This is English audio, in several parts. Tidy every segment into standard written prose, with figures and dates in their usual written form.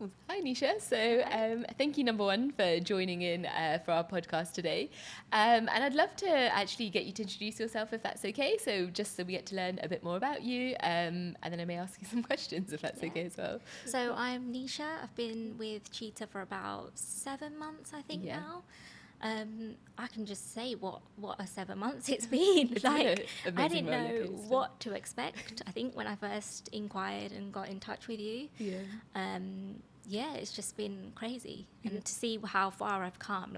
Well, hi, Nisha. So thank you, number one, for joining in for our podcast today. And I'd love to actually get you to introduce yourself, if that's okay. So just so we get to learn a bit more about you. And then I may ask you some questions, if that's okay as well. So I'm Nisha. I've been with Cheetah for about 7 months, I think now. I can just say what a 7 months it's been. It's like been I didn't know rollercoaster. what to expect. I think when I first inquired and got in touch with you, it's just been crazy. And to see how far I've come,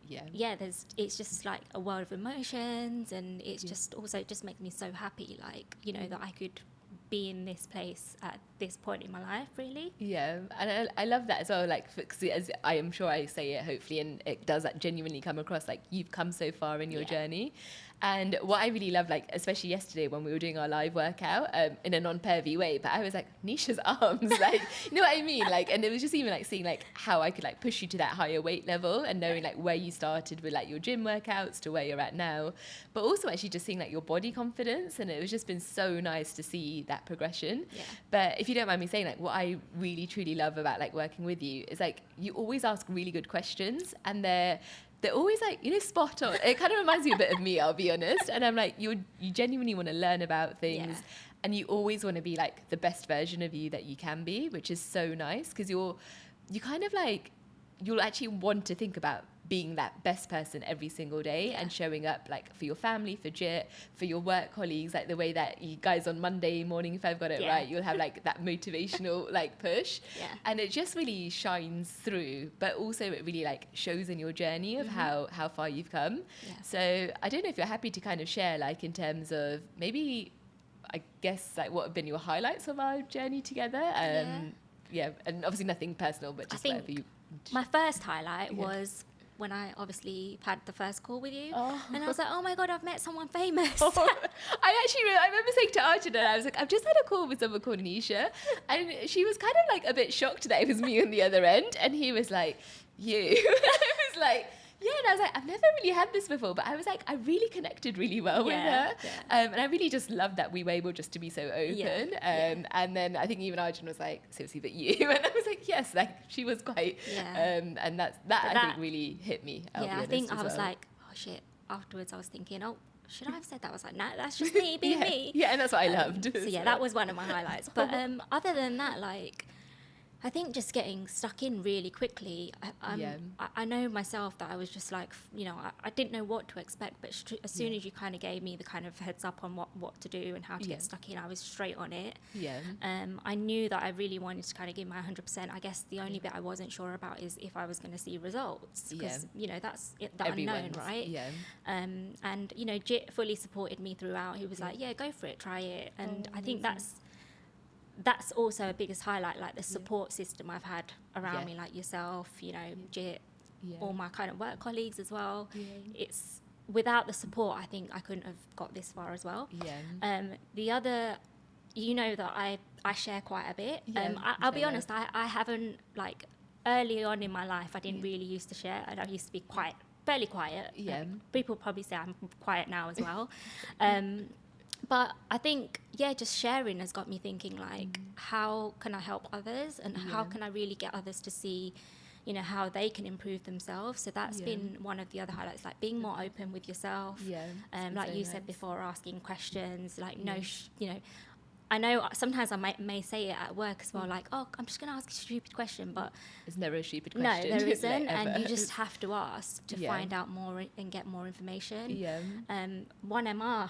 it's just like a world of emotions, and it's just also just makes me so happy, that I could be in this place at this point in my life, really. Yeah, and I love that as well, because as I am sure I say it hopefully, and it does genuinely come across, like you've come so far in your journey. And what I really love, especially yesterday when we were doing our live workout, in a non-pervy way, but I was like, Nisha's arms, you know what I mean? And it was just even seeing how I could push you to that higher weight level, and knowing where you started with your gym workouts to where you're at now, but also actually just seeing your body confidence. And it was just been so nice to see that progression. Yeah. But if you don't mind me saying, what I really truly love about working with you is you always ask really good questions, and they're always spot on. It kind of reminds me a bit of me, I'll be honest. And I'm you genuinely want to learn about things, and you always want to be the best version of you that you can be, which is so nice, because you kind of you'll actually want to think about being that best person every single day, and showing up for your family, for JIT, for your work colleagues, the way that you guys on Monday morning, if I've got it right, you'll have that motivational push, and it just really shines through. But also it really shows in your journey of how far you've come. So I don't know if you're happy to kind of share in terms of maybe, I guess, what have been your highlights of our journey together. And obviously nothing personal, but just whatever you. My first highlight was when I obviously had the first call with you, and I was like, oh my God, I've met someone famous. I remember saying to Arjun, I was like, I've just had a call with someone called Nisha, and she was kind of a bit shocked that it was me on the other end, and he was like, you. I was like, yeah, and I was like, I've never really had this before, but I was I really connected really well with her. And I really just loved that we were able just to be so open. And then I think even Arjun was like, seriously, but you? And I was like, yes, she was quite, and that I think really hit me. I think I was like, oh shit. Afterwards I was thinking, oh, should I have said that? I was like, no, that's just me being me. Yeah, and that's what I loved. So that was one of my highlights. But other than that, I think just getting stuck in really quickly. I know myself that I was just I didn't know what to expect, but as soon as you kind of gave me the kind of heads up on what to do and how to get stuck in, I was straight on it. I knew that I really wanted to kind of give my 100%. I guess the only bit I wasn't sure about is if I was going to see results, because that's the unknown, right? And Jit fully supported me throughout. He was like, yeah, go for it, try it. And I think that's also a biggest highlight, the support system I've had around me, yourself, Jit, all my kind of work colleagues as well. It's without the support, I think I couldn't have got this far as well. The other, that I share quite a bit. I'll be honest, I haven't, early on in my life, I didn't really used to share, and I used to be fairly quiet. People probably say I'm quiet now as well. But I think, just sharing has got me thinking, how can I help others, and how can I really get others to see, how they can improve themselves. So that's been one of the other highlights, being more open with yourself. Like you said before, asking questions, I know sometimes I may say it at work as well, oh, I'm just going to ask a stupid question, but there's never a stupid question. No, there isn't, and you just have to ask to find out more and get more information. 1MR,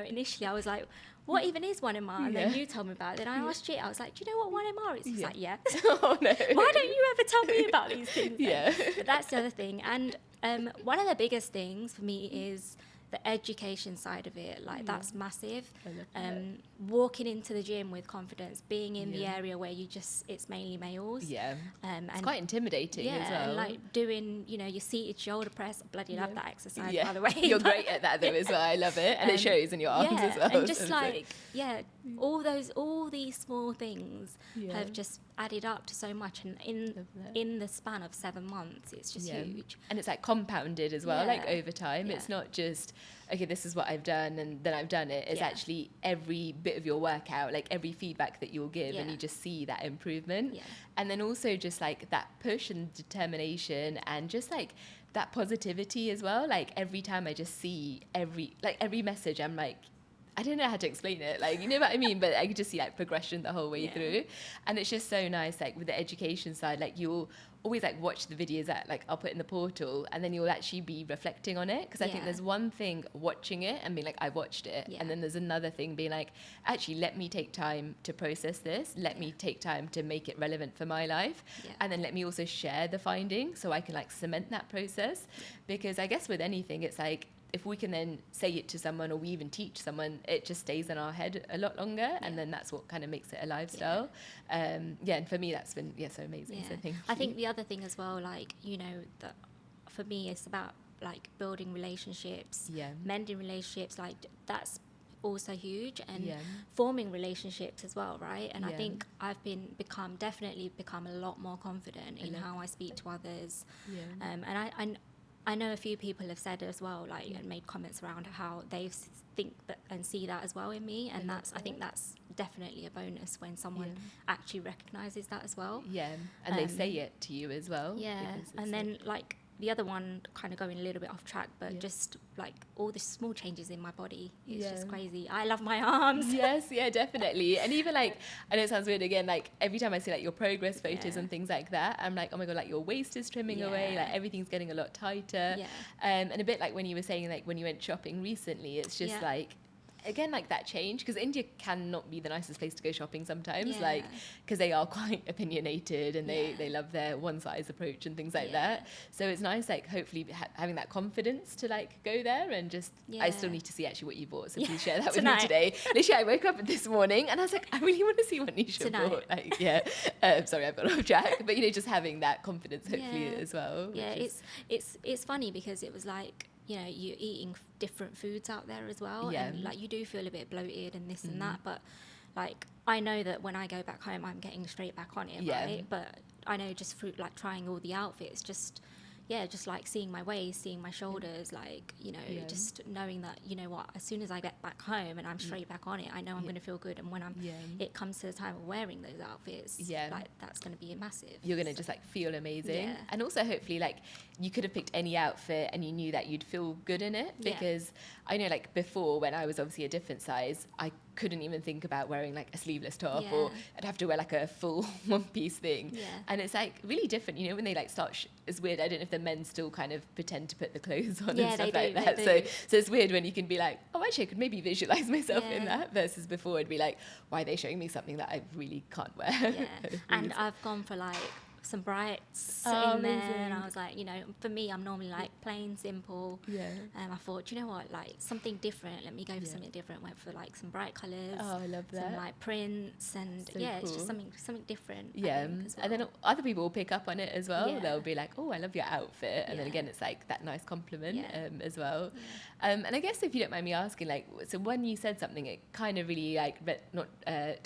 initially I was like, what even is 1MR? And then you told me about it, and I asked you, I was like, do you know what 1MR is? He's like, yeah. Oh no. Why don't you ever tell me about these things then? But that's the other thing. And one of the biggest things for me is the education side of it, that's massive. Walking into the gym with confidence, being in the area where it's mainly males. It's quite intimidating as well. And doing, your seated shoulder press. I bloody love that exercise, by the way. You're great at that though as well. I love it, and it shows in your arms as well. And just all these small things have just added up to so much, and in the span of 7 months, it's just huge. And it's compounded as well, over time. It's not just okay, this is what I've done, and then I've done it. It's actually every bit of your workout, like every feedback that you'll give, and you just see that improvement. And then also just like that push and determination, and just like that positivity as well. Like every time I just see every message, I'm like, I don't know how to explain it, like, you know what I mean? But I could just see like progression the whole way through. And it's just so nice, like with the education side, like you'll always like watch the videos that like I'll put in the portal, and then you'll actually be reflecting on it. Because I think there's one thing watching it and being like, I watched it. And then there's another thing being like, actually, let me take time to process this. Let me take time to make it relevant for my life. And then let me also share the findings so I can like cement that process. Because I guess with anything, it's like, if we can then say it to someone, or we even teach someone, it just stays in our head a lot longer. And then that's what kind of makes it a lifestyle. And for me, that's been so amazing. So I think the other thing as well, like, you know, that for me, it's about like building relationships, mending relationships, like that's also huge, and forming relationships as well, right? And I think I've definitely become a lot more confident in how I speak to others. And I know a few people have said as well, like, and made comments around how they think that and see that as well in me, and I think that's definitely a bonus when someone actually recognises that as well. And they say it to you as well. And then like the other one, kind of going a little bit off track, but just like all the small changes in my body, it's just crazy. I love my arms. Definitely. And even like, I know it sounds weird again, like every time I see like your progress photos and things like that, I'm like, oh my God, like your waist is trimming away, like everything's getting a lot tighter. And a bit like when you were saying like when you went shopping recently, it's just like, again, like that change, because India cannot be the nicest place to go shopping sometimes, like, because they are quite opinionated, and they love their one size approach and things like that. So it's nice, like, hopefully having that confidence to like go there, and just I still need to see actually what you bought, so please share that with me today. Literally, I woke up this morning and I was like, I really want to see what Nisha bought. Like, sorry, I've got off track, but you know, just having that confidence hopefully as well. It's funny because it was like, you know, you're eating different foods out there as well, and like you do feel a bit bloated and this and that, but like I know that when I go back home I'm getting straight back on it, right? But I know just through like trying all the outfits, just like seeing my waist, seeing my shoulders, like, you know, just knowing that, you know what, as soon as I get back home and I'm straight back on it, I know I'm going to feel good. And when it comes to the time of wearing those outfits, like that's going to be massive. You're going to just like feel amazing. And also hopefully like you could have picked any outfit and you knew that you'd feel good in it, because I know like before, when I was obviously a different size, I couldn't even think about wearing like a sleeveless top, or I'd have to wear like a full one piece thing. And it's like really different, you know, when they like start it's weird, I don't know if the men still kind of pretend to put the clothes on and stuff like that, so it's weird when you can be like, oh, actually I could maybe visualize myself in that, versus before it'd be like, why are they showing me something that I really can't wear? And I've gone for like some brights in there, and I was like, you know, for me, I'm normally like plain, simple. I thought, you know what, like something different. Let me go for something different. Went for like some bright colours. Oh, I love that. Some like prints, and so it's just something different. And then other people will pick up on it as well. They'll be like, oh, I love your outfit, and then again, it's like that nice compliment as well. And I guess if you don't mind me asking, like, so when you said something, it kind of really like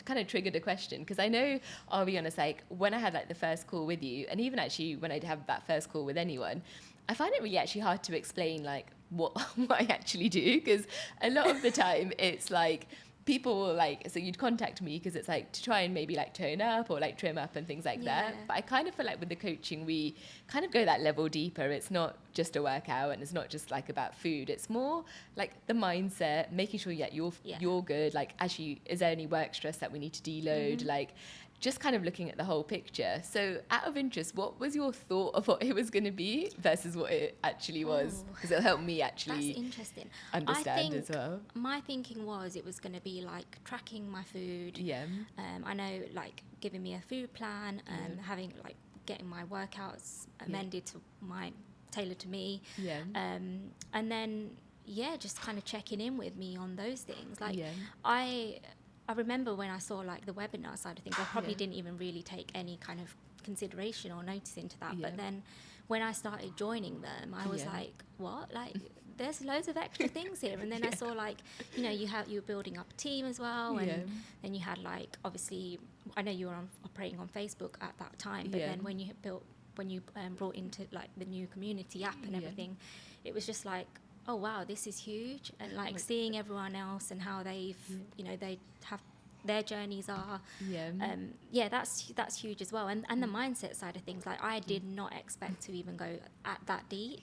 kind of triggered a question, because I know, I'll be honest, like when I had like the first call with you, and even actually when I'd have that first call with anyone, I find it really actually hard to explain like what I actually do, because a lot of the time it's like people will like, so you'd contact me because it's like to try and maybe like tone up or like trim up and things like that. But I kind of feel like with the coaching, we kind of go that level deeper. It's not just a workout, and it's not just like about food. It's more like the mindset, making sure you're good. Like, actually, is there any work stress that we need to deload? Like, just kind of looking at the whole picture. So out of interest, what was your thought of what it was going to be versus what it actually was? Because it'll help me actually that's interesting. Understand as well. My thinking was it was going to be like tracking my food. I know, like giving me a food plan, having like getting my workouts amended to tailored to me. And then just kind of checking in with me on those things. Like I remember when I saw like the webinar side of things, I probably didn't even really take any kind of consideration or notice into that. But then when I started joining them, I was like, what? Like, there's loads of extra things here. And then I saw like, you know, you were building up a team as well. And then you had like, obviously, I know you were operating on Facebook at that time, but then when you brought into like the new community app and everything, it was just like, oh wow, this is huge, and like seeing everyone else and how they've you know, they have their journeys are that's huge as well. And the mindset side of things, like I did not expect to even go at that deep,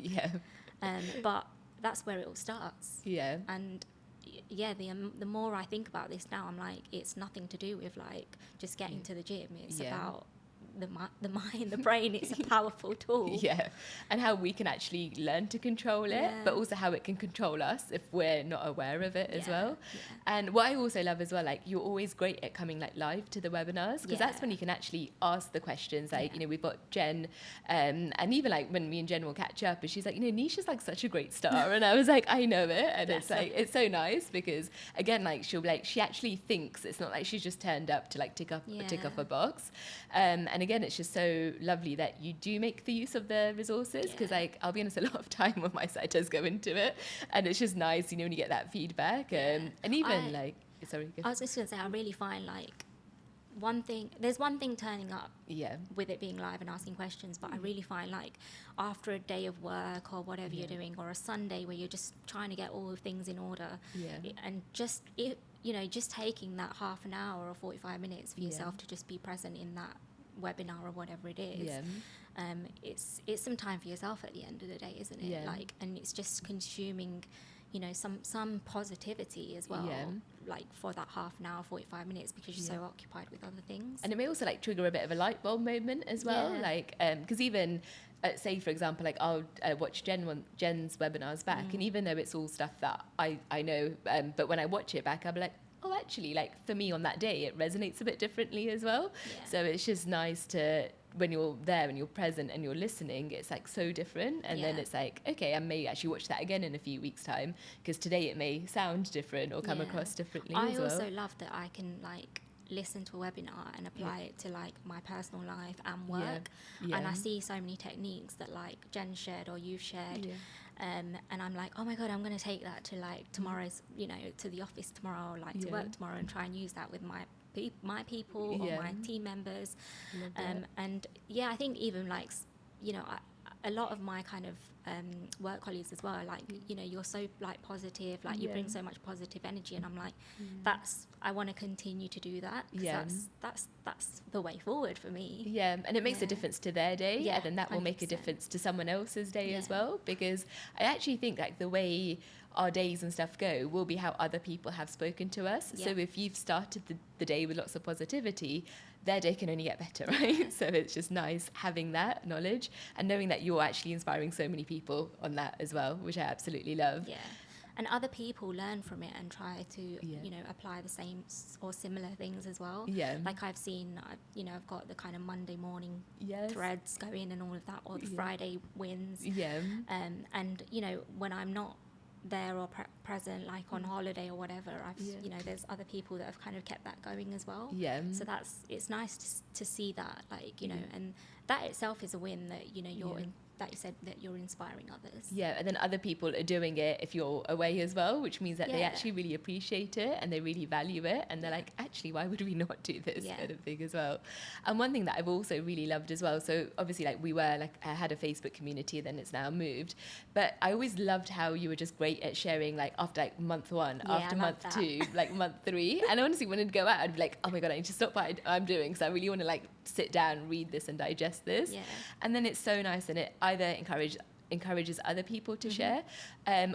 but that's where it all starts. And the more I think about this now, I'm like, it's nothing to do with like just getting to the gym. It's about the mind, the brain. It's a powerful tool. And how we can actually learn to control it, but also how it can control us if we're not aware of it as well. And what I also love as well, like you're always great at coming like live to the webinars, because that's when you can actually ask the questions. Like, you know, we've got Jen, and even like when me and Jen will catch up, and she's like, you know, Nisha's like such a great star, and I was like, I know it, and it's like, it's so nice because again, like she'll be like, she actually thinks, it's not like she's just turned up to like tick off a box. And again, it's just so lovely that you do make the use of the resources, because like I'll be honest, a lot of time on my side does go into it, and it's just nice, you know, when you get that feedback. And even I was just gonna say, I really find like there's one thing turning up with it being live and asking questions, but I really find like after a day of work or whatever you're doing, or a Sunday where you're just trying to get all the things in order, and just you know, just taking that half an hour or 45 minutes for yourself to just be present in that webinar or whatever it is, it's some time for yourself at the end of the day, isn't it? Like, and it's just consuming, you know, some positivity as well, like for that half an hour, 45 minutes, because you're so occupied with other things. And it may also like trigger a bit of a light bulb moment as well, like because even say for example, like I'll watch Jen's webinars back, and even though it's all stuff that I know, but when I watch it back, I'll be like, oh, actually, like for me on that day, it resonates a bit differently as well. So it's just nice to, when you're there and you're present and you're listening, it's like so different. And then it's like, okay, I may actually watch that again in a few weeks' time, because today it may sound different or come across differently as well. I also love that I can like listen to a webinar and apply it to like my personal life and work. And I see so many techniques that like Jen shared or you've shared. And I'm like, oh my God, I'm going to take that to like tomorrow's, you know, to the office tomorrow, like to work tomorrow, and try and use that with my people or my team members. And I think even like, you know, a lot of my kind of work colleagues as well, like, you know, you're so like positive, like you bring so much positive energy, and I'm like, I want to continue to do that, because that's the way forward for me. And it makes a difference to their day, and then that will 100%. Make a difference to someone else's day as well, because I actually think like the way our days and stuff go will be how other people have spoken to us. So if you've started the day with lots of positivity, their day can only get better, right? So it's just nice having that knowledge and knowing that you're actually inspiring so many people on that as well, which I absolutely love. And other people learn from it and try to, you know, apply the same or similar things as well. Like I've seen, you know, I've got the kind of Monday morning threads going and all of that, or the Friday wins. And, you know, when I'm not there or present, like on holiday or whatever, I've you know, there's other people that have kind of kept that going as well. So it's nice to see that, like, you know, and that itself is a win, that, you know, you're that you said that you're inspiring others. And then other people are doing it if you're away as well, which means that they actually really appreciate it and they really value it, and they're like, actually, why would we not do this kind of thing as well. And one thing that I've also really loved as well, so obviously like we were like, I had a Facebook community, then it's now moved, but I always loved how you were just great at sharing, like after like month 1, after month 2, like month 3, and honestly when I'd go out I'd be like, oh my God, I need to stop what I'm doing, because I really want to like sit down, read this and digest this. And then it's so nice, and it either encourages other people to share,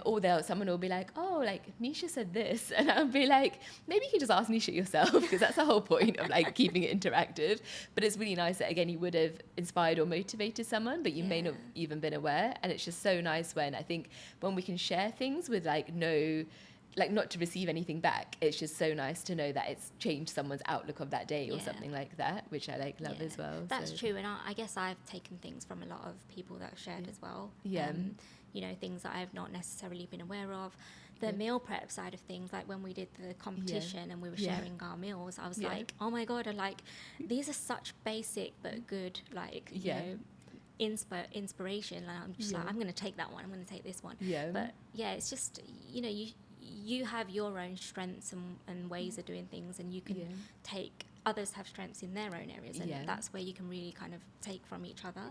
or someone will be like, oh, like Nisha said this, and I'll be like, maybe you can just ask Nisha yourself, because that's the whole point of like keeping it interactive. But it's really nice that again you would have inspired or motivated someone, but you may not have even been aware. And it's just so nice when we can share things with like not to receive anything back. It's just so nice to know that it's changed someone's outlook of that day or something like that, which I like love as well. That's true, and I guess I've taken things from a lot of people that have shared as well. You know, things that I've not necessarily been aware of. The meal prep side of things, like when we did the competition and we were sharing our meals, I was like, oh my God, these are such basic but good, like, you know, inspiration. Like, I'm just like, I'm going to take that one, I'm going to take this one. But it's just, you know, you have your own strengths and ways of doing things, and you can take others have strengths in their own areas, and that's where you can really kind of take from each other.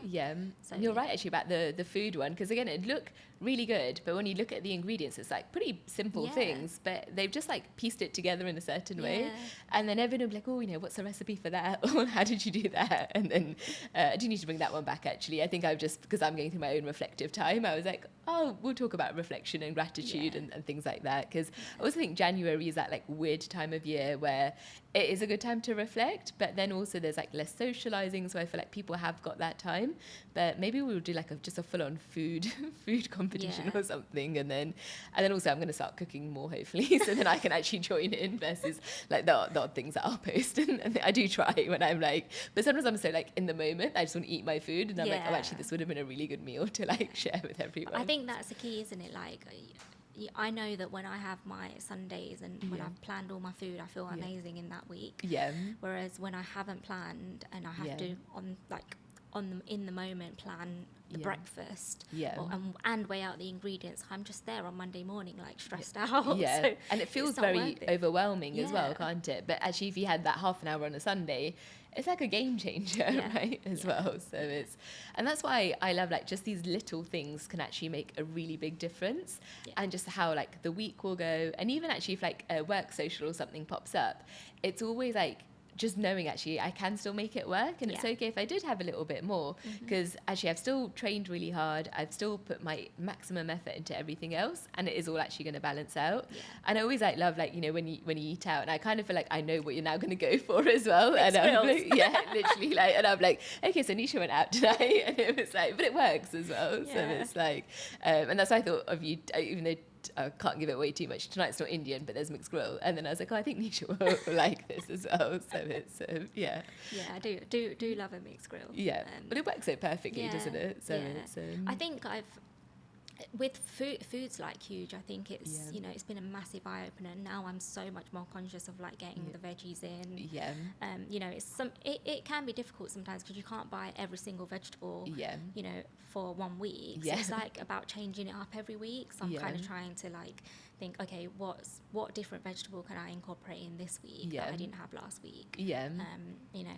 So you're right actually about the food one, because again, it look really good, but when you look at the ingredients, it's like pretty simple things, but they've just like pieced it together in a certain way, and then everyone will be like, oh, you know, what's the recipe for that, or how did you do that? And then I do need to bring that one back actually. I think I've just, because I'm going through my own reflective time, I was like, oh, we'll talk about reflection and gratitude and things like that, because I also think January is that like weird time of year where it is a good time to reflect, but then also there's like less socializing, so I feel like people have got that time. But maybe we'll do like just a full-on food competition or something, and then also I'm going to start cooking more hopefully, so then I can actually join in versus like the odd things that I'll post, and I do try when I'm like, but sometimes I'm so like in the moment I just want to eat my food, and I'm like, oh, actually this would have been a really good meal to like share with everyone. I think that's the key, isn't it? Like, I know that when I have my Sundays and when I've planned all my food, I feel amazing in that week. Whereas when I haven't planned and I have to in the moment plan the breakfast and weigh out the ingredients, I'm just there on Monday morning like stressed out. So and it feels very overwhelming as well, can't it? But actually, if you had that half an hour on a Sunday, it's like a game changer, right, as well. So and that's why I love like just these little things can actually make a really big difference, and just how like the week will go, and even actually if like a work social or something pops up, it's always like just knowing actually I can still make it work, and it's okay if I did have a little bit more, because actually I've still trained really hard, I've still put my maximum effort into everything else, and it is all actually going to balance out. And I always like love like, you know, when you eat out, and I kind of feel like I know what you're now going to go for as well, and I'm like, literally like, and I'm like, okay, so Nisha went out tonight, and it was like, but it works as well. So it's like and that's why I thought of you, even though I can't give it away too much. Tonight's not Indian, but there's mixed grill. And then I was like, oh, I think Nisha will like this as well. So it's, Yeah, I do love a mixed grill. But it works so perfectly, doesn't it? So it's, I think with foods like Huge, I think it's, you know, it's been a massive eye-opener. Now I'm so much more conscious of like getting the veggies in. You know, it can be difficult sometimes because you can't buy every single vegetable, you know, for 1 week. So it's like about changing it up every week. So I'm kind of trying to like think, okay, what different vegetable can I incorporate in this week that I didn't have last week? You know,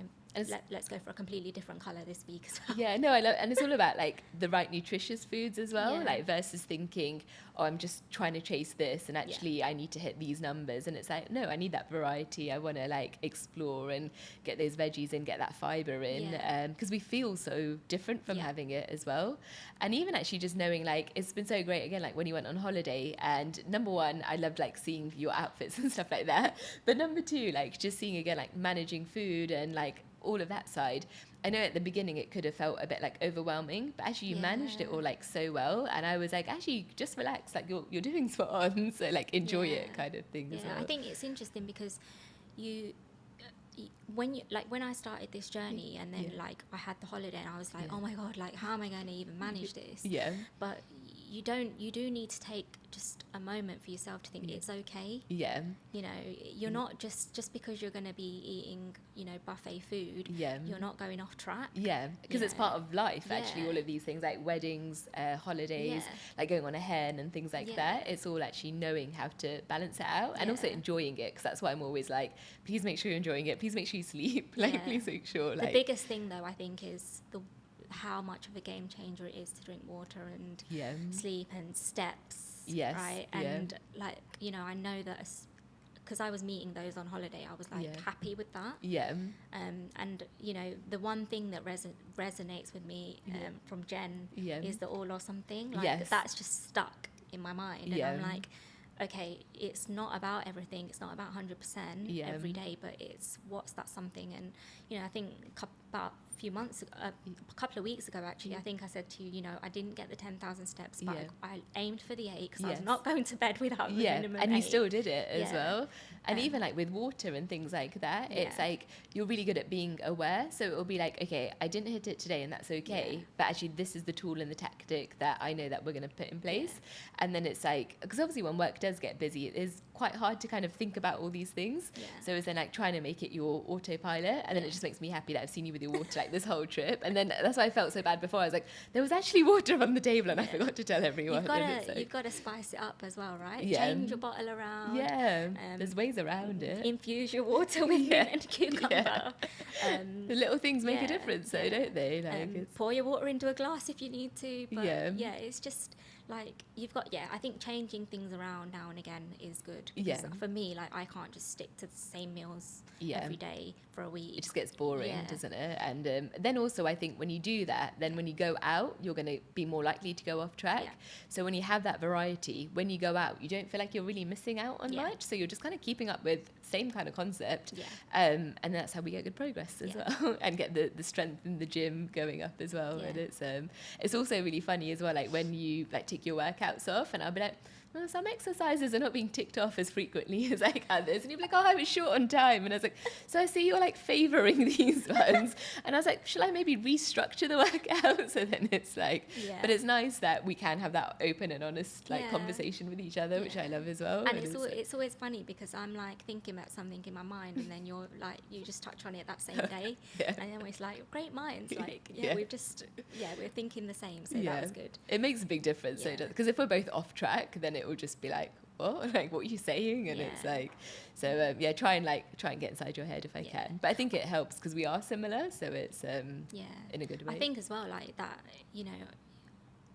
let's go for a completely different colour this week as well. I love, and it's all about like the right nutritious foods as well, like versus thinking, oh, I'm just trying to chase this and actually I need to hit these numbers, and it's like, no, I need that variety. I want to like explore and get those veggies in, get that fibre in, because we feel so different from having it as well. And even actually just knowing, like, it's been so great again, like when you went on holiday, and number one, I loved like seeing your outfits and stuff like that, but number two, like just seeing again like managing food and like all of that side. I know at the beginning it could have felt a bit like overwhelming, but actually you managed it all like so well, and I was like, actually just relax, like you're doing spot on, so like enjoy it kind of thing as well. I think it's interesting because when I started this journey, and then like I had the holiday and I was like, oh my god, like how am I going to even manage this? But you do need to take just a moment for yourself to think it's okay. You know, you're not just because you're going to be eating, you know, buffet food, you're not going off track. Because it's part of life actually, all of these things like weddings, holidays, like going on a hen and things like that. It's all actually knowing how to balance it out, and also enjoying it, because that's why I'm always like, please make sure you're enjoying it, please make sure you sleep, like please make sure, like, the biggest thing though I think is how much of a game changer it is to drink water and sleep and steps, right? And like, you know, I know that because I was meeting those on holiday, I was like happy with that. And you know, the one thing that resonates with me from Jen is the all or something. Like that's just stuck in my mind, and I'm like, okay, it's not about everything, it's not about 100% every day, but it's what's that something. And you know, I think about a couple of weeks ago actually, I think I said to you, you know, I didn't get the 10,000 steps, but I aimed for the 8 because I was not going to bed without the minimum and 8. You still did it as well. And even like with water and things like that, it's like you're really good at being aware, so it'll be like, okay, I didn't hit it today and that's okay, but actually this is the tool and the tactic that I know that we're going to put in place. And then it's like, because obviously when work does does get busy, it is quite hard to kind of think about all these things. So it's then like trying to make it your autopilot, and then it just makes me happy that I've seen you with your water like this whole trip. And then that's why I felt so bad before. I was like, there was actually water on the table and I forgot to tell everyone. You've got to spice it up as well, right? Change your bottle around. There's ways around it. Infuse your water with mint and cucumber. The little things make a difference though, don't they? Like pour your water into a glass if you need to. But it's just like you've got, I think changing things around now and again is good. Because for me, like I can't just stick to the same meals every day for a week. It just gets boring, doesn't it? And then also I think when you do that, then when you go out, you're going to be more likely to go off track. So when you have that variety, when you go out, you don't feel like you're really missing out on much. So you're just kind of keeping up with same kind of concept. And that's how we get good progress as well, and get the strength in the gym going up as well. And it's also really funny as well, like when you like take your workouts off, and I'll be like, well, some exercises are not being ticked off as frequently as like others, and you'll be like, oh, I was short on time, and I was like, so I see you're like favouring these ones, and I was like, shall I maybe restructure the workout? So then it's like, but it's nice that we can have that open and honest like conversation with each other, which I love as well. And it's always funny because I'm like thinking about something in my mind, and then you're like, you just touch on it that same day, and then it's like great minds, like we've just we're thinking the same, so that was good. It makes a big difference, because if we're both off track, then it will just be like, what? Like, what are you saying? And it's like, so try and get inside your head if I can. But I think it helps because we are similar, so it's in a good way. I think as well, like that, you know,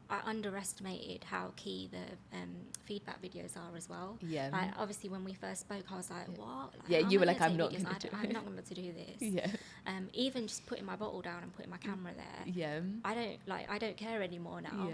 I underestimated how key the feedback videos are as well. Like, obviously when we first spoke, I was like, what? Like, you were like, I'm not going to do this. Even just putting my bottle down and putting my camera there. I don't care anymore now.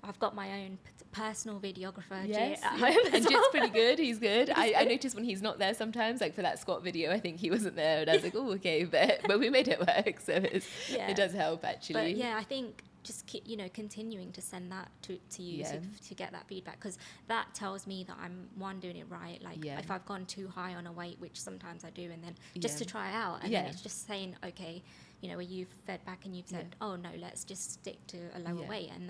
I've got my own personal videographer, Jit, at home and Jit's pretty good. He's good. I notice when he's not there sometimes, like for that squat video, I think he wasn't there, and I was like, oh, okay, but we made it work, so it does help actually. But I think just keep, continuing to send that to you to get that feedback, because that tells me that I'm doing it right. Like if I've gone too high on a weight, which sometimes I do, and then just to try out, and then it's just saying, okay, where you've fed back and you've said, oh no, let's just stick to a lower weight, and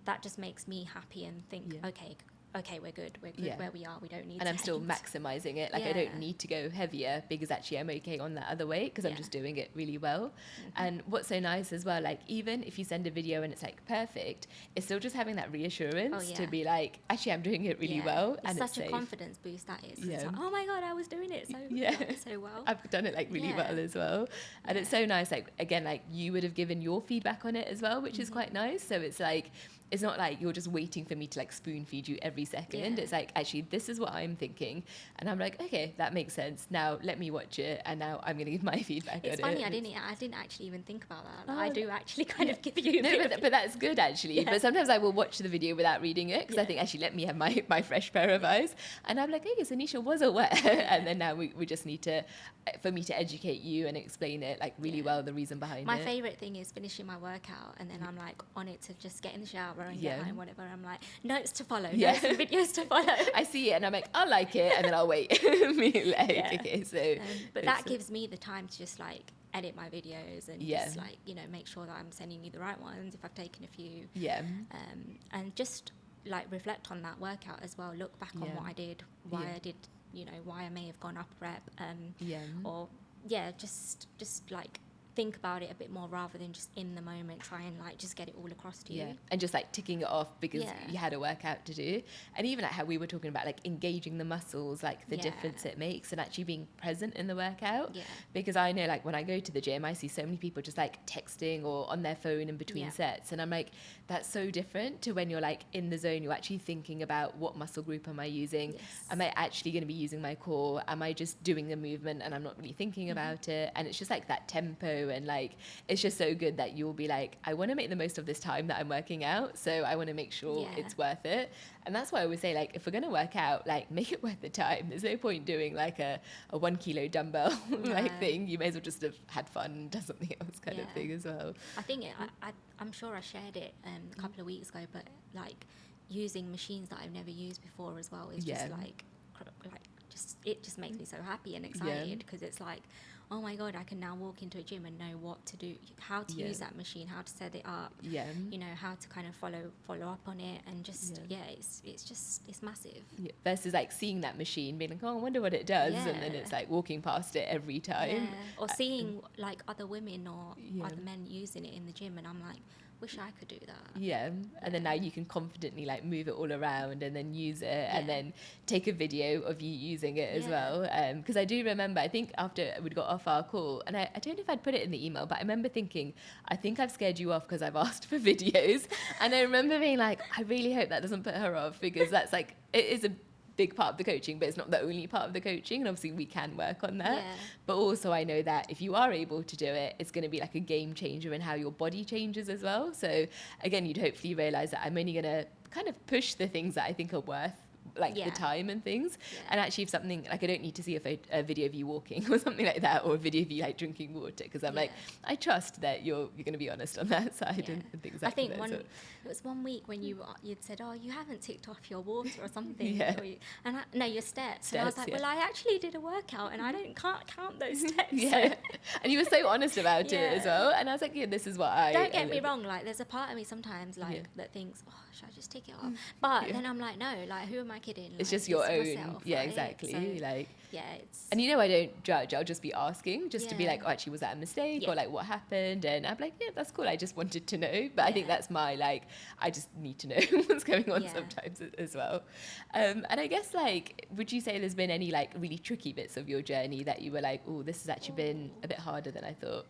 that just makes me happy and think, okay, we're good where we are, we don't need to. And I'm still maximizing it, like I don't need to go heavier because actually I'm okay on that other weight because I'm just doing it really well. And what's so nice as well, like even if you send a video and it's like perfect, it's still just having that reassurance to be like, actually I'm doing it really well. It's and such it's a safe. Confidence boost that is. It's like, oh my god, I was doing it so well. I've done it like really well as well. And it's so nice, like again, like you would have given your feedback on it as well, which is quite nice. So it's like, it's not like you're just waiting for me to like spoon feed you every second. It's like, actually, this is what I'm thinking. And I'm like, okay, that makes sense. Now let me watch it. And now I'm going to give my feedback on it. It's funny, I didn't actually even think about that. I do actually kind of give you but that's good actually. But sometimes I will watch the video without reading it because I think, actually, let me have my fresh pair of eyes. And I'm like, okay, so Nisha was aware. And then now we just need to, for me to educate you and explain it like really well, the reason behind it. My favourite thing is finishing my workout and then I'm like on it to just get in the shower and get home, whatever. I'm like, notes to follow, notes and videos to follow. I see it and I'm like, I like it, and then I'll wait. Okay, so but that gives me the time to just like edit my videos and just like, make sure that I'm sending you the right ones if I've taken a few. And just like reflect on that workout as well, look back on what I did, why I did, why I may have gone up rep, or just like think about it a bit more rather than just in the moment try and like just get it all across to you, and just like ticking it off because you had a workout to do. And even like how we were talking about like engaging the muscles, like the difference it makes, and actually being present in the workout, because I know like when I go to the gym I see so many people just like texting or on their phone in between sets, and I'm like, that's so different to when you're like in the zone, you're actually thinking about what muscle group am I using, am I actually going to be using my core, am I just doing the movement and I'm not really thinking about it. And it's just like that tempo, and like it's just so good that you'll be like, I want to make the most of this time that I'm working out, so I want to make sure it's worth it. And that's why I always say, like, if we're going to work out, like, make it worth the time. There's no point doing like a 1 kilo dumbbell like thing. You may as well just have had fun and done something else kind of thing as well. I think I'm sure I shared it a couple of weeks ago, but like using machines that I've never used before as well is just like it just makes me so happy and excited, because it's like, oh my God, I can now walk into a gym and know what to do, how to use that machine, how to set it up, you know, how to kind of follow up on it, and just it's massive. Versus like seeing that machine, being like, oh, I wonder what it does, and then it's like walking past it every time, or seeing like other women or other men using it in the gym, and I'm like, wish I could do that. And then now you can confidently like move it all around and then use it, and then take a video of you using it as well. Because I do remember, I think after we'd got off our call, and I don't know if I'd put it in the email, but I remember thinking, I think I've scared you off because I've asked for videos. And I remember being like, I really hope that doesn't put her off, because that's like, it is a big part of the coaching, but it's not the only part of the coaching, and obviously we can work on that. But also I know that if you are able to do it, it's going to be like a game changer in how your body changes as well. So again, you'd hopefully realize that I'm only going to kind of push the things that I think are worth like the time and things, and actually if something like, I don't need to see a video of you walking or something like that, or a video of you like drinking water, because I'm like, I trust that you're going to be honest on that side and things like that. I think it was 1 week when you'd said, oh, you haven't ticked off your water or something, no, your steps, and I was like, well, I actually did a workout and I can't count those steps. And you were so honest about it as well, and I was like, this is what I don't get me wrong, like there's a part of me sometimes like that thinks, oh, should I just take it off, but then I'm like, no, like who am I kidding? Like, it's just your own myself, right? Exactly. So, like it's, and you know, I don't judge, I'll just be asking just to be like, oh, actually was that a mistake, or like what happened, and I'm like, that's cool, I just wanted to know. But I think that's my like, I just need to know what's going on sometimes as well. And I guess, like, would you say there's been any like really tricky bits of your journey that you were like, oh, this has actually been a bit harder than I thought?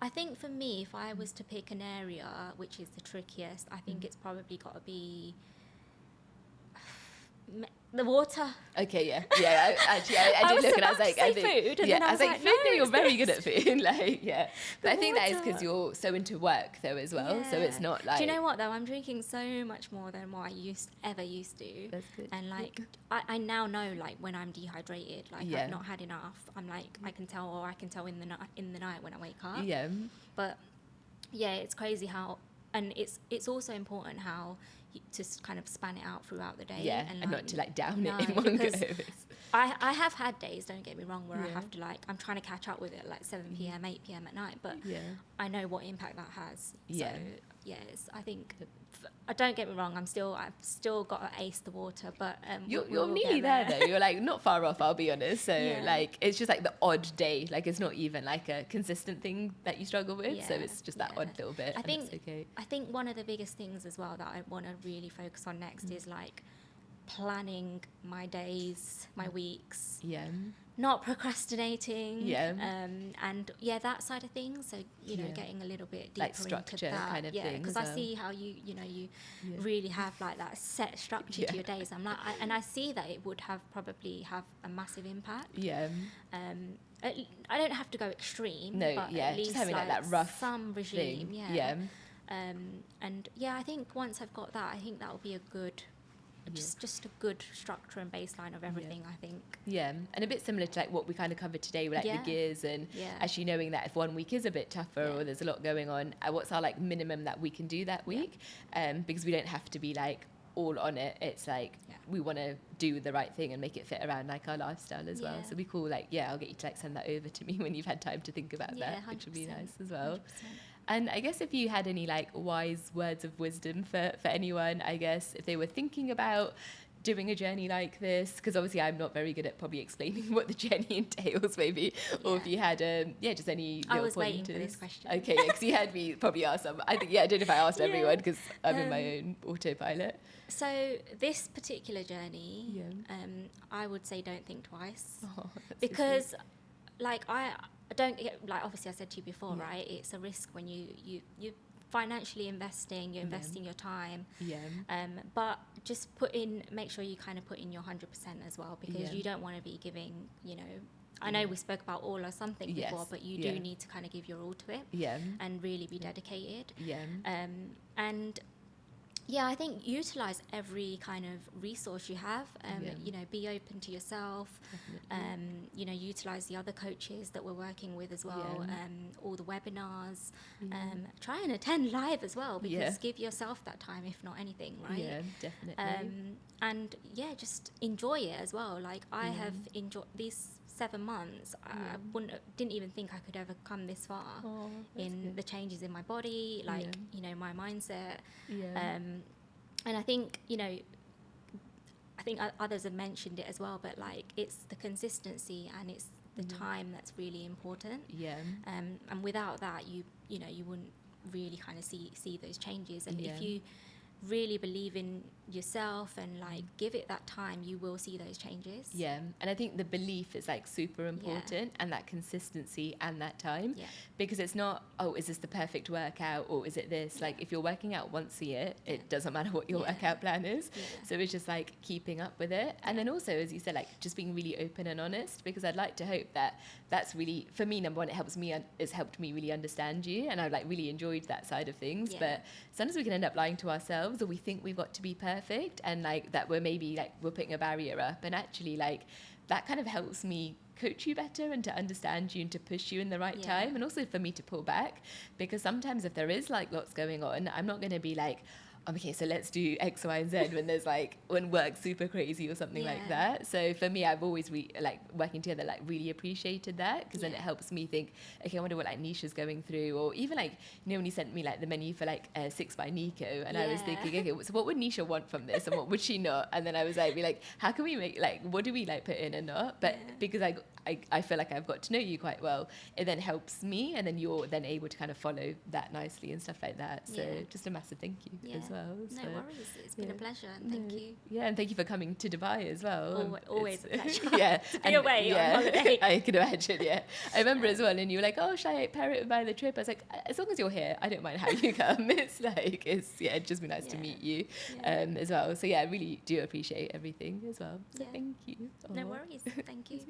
I think for me, if I was to pick an area which is the trickiest, I think it's probably got to be the water. Okay, I did look and I was like, I think, food, and then I was like, food, no, you're very good at food, like, But I think that is water. because you're so into work though as well, so it's not like. Do you know what though? I'm drinking so much more than what I ever used to. That's good. And like, I now know like when I'm dehydrated, like I've not had enough. I'm like, I can tell in the night when I wake up. But it's crazy how, and it's also important how to kind of span it out throughout the day, and like, not to like down it in one go. I have had days, don't get me wrong, where I have to like, I'm trying to catch up with it like 7 p.m, 8 p.m. at night, but I know what impact that has. So I think, don't get me wrong, I've still got to ace the water, but you're nearly there though. You're like not far off, I'll be honest. So like, it's just like the odd day, like it's not even like a consistent thing that you struggle with. So it's just that odd little bit. I think one of the biggest things as well that I want to really focus on next is like planning my days, my weeks, not procrastinating, and that side of things. So you know, getting a little bit deeper like structure into that, kind of thing. Because I see how you really have like that set structure to your days. I'm like, and I see that it would probably have a massive impact. I don't have to go extreme. No, but at least just having like that rough some regime. thing. And I think once I've got that, I think that will be a good. Just a good structure and baseline of everything, I think. And a bit similar to like what we kind of covered today with like the gears, and actually knowing that if 1 week is a bit tougher or there's a lot going on, what's our like minimum that we can do that week, because we don't have to be like all on it. It's like we want to do the right thing and make it fit around like our lifestyle as well. So we call like I'll get you to like send that over to me when you've had time to think about that, which would be nice as well. 100%. And I guess if you had any like wise words of wisdom for anyone, I guess if they were thinking about doing a journey like this, because obviously I'm not very good at probably explaining what the journey entails maybe, or if you had just any little I was pointers. waiting for this question. Okay, because you had me probably ask some. I think I don't know if I asked everyone because I'm in my own autopilot. So this particular journey, I would say don't think twice, because like I don't get, like obviously I said to you before, right? It's a risk when you financially investing, you're investing your time. But just make sure you kind of put in your 100% as well, because you don't want to be giving, I know we spoke about all or something before, but you do need to kind of give your all to it and really be dedicated. And Yeah, I think utilize every kind of resource you have. You know, be open to yourself. You know, utilize the other coaches that we're working with as well. All the webinars. Try and attend live as well, because give yourself that time, if not anything, right? Yeah, definitely. And yeah, just enjoy it as well. Like I have enjoyed these 7 months. I didn't even think I could ever come this far in good. The changes in my body, like you know, my mindset. And I think, you know, I think others have mentioned it as well, but like it's the consistency and it's the time that's really important. And without that, you know, you wouldn't really kind of see those changes. And if you really believe in yourself and like give it that time, you will see those changes. And I think the belief is like super important, and that consistency and that time, because it's not, oh, is this the perfect workout or is it this? Like if you're working out once a year, it doesn't matter what your workout plan is. So it's just like keeping up with it. And then also, as you said, like just being really open and honest, because I'd like to hope that that's really, for me, number one, it's helped me really understand you, and I've like really enjoyed that side of things. But sometimes we can end up lying to ourselves, or we think we've got to be perfect, and like that we're maybe like we're putting a barrier up, and actually like that kind of helps me coach you better and to understand you and to push you in the right time, and also for me to pull back, because sometimes if there is like lots going on, I'm not going to be like, okay, so let's do X, Y, and Z when there's like, when work's super crazy or something like that. So for me, I've always like working together, like really appreciated that, because then it helps me think, okay, I wonder what like Nisha's going through, or even like, you know, when you sent me like the menu for like 6 by Nico, and I was thinking, okay, so what would Nisha want from this and what would she not? And then I was like, how can we make, like, what do we like put in and not? But because I feel like I've got to know you quite well, it then helps me, and then you're then able to kind of follow that nicely and stuff like that. So just a massive thank you as well. No worries, it's been a pleasure, and thank you. Yeah, and thank you for coming to Dubai as well. Always a pleasure. To be away on holiday. I can imagine, I remember as well, and you were like, oh, should I pair it by the trip? I was like, as long as you're here, I don't mind how you come. It's like, it'd just be nice to meet you as well. So I really do appreciate everything as well. So thank you. No worries, thank you.